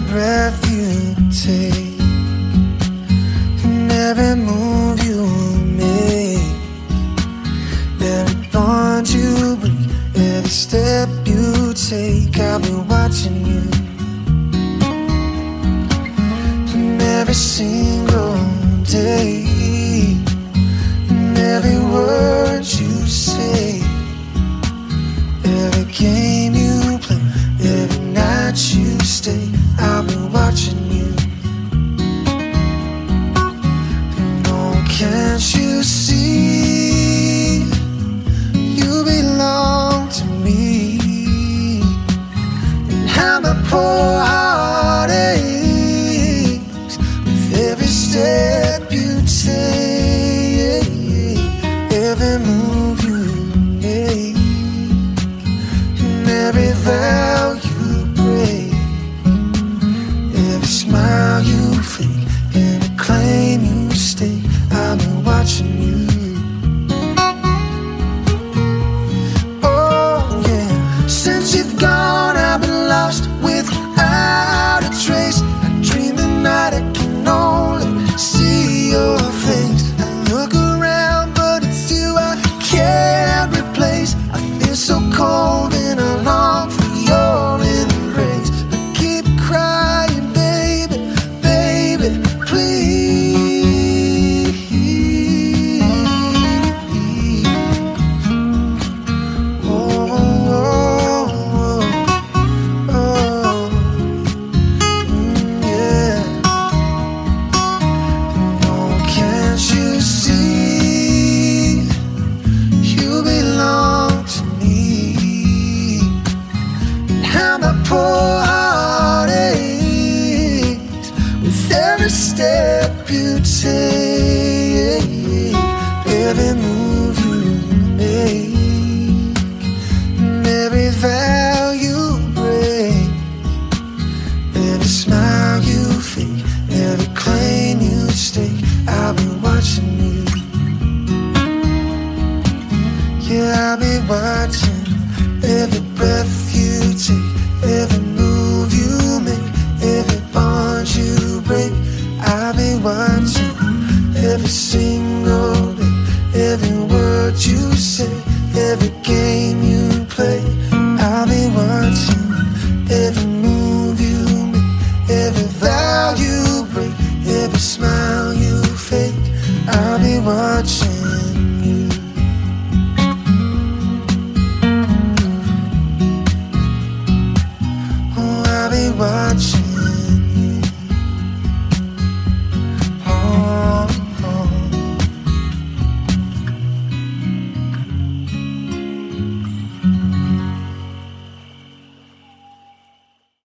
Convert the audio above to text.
breath you take, and every move you make, every bond you break, every step you take. I'll be watching you, and every single day, and every word you say, every game you play, every night you stay. I'll be watching you. And oh, can't you see, you belong to me, and how my poor heart aches with every step you take, every move you make, and every vow you break, every smile you fake, every claim you stake. I've been watching you. Oh yeah, since you've gone I've been lost without a trace. I dream the night I can only see your face. I look around but it's you I can't replace. I feel so cold and I long for your embrace. I keep crying, baby, baby, please. Oh, oh, oh, oh. Yeah. No, can't you see, you belong to me, and how my poor heart aches with every step you take, every move you make, and every vow you break, every smile you fake, every claim you stake. I'll be watching you. Yeah, I'll be watching every breath you take, every move you make, every bond you break. I'll be watching every single day, every word you say, every game you play. I'll be watching every move you make, every vow you break, every smile you fake. I'll be watching.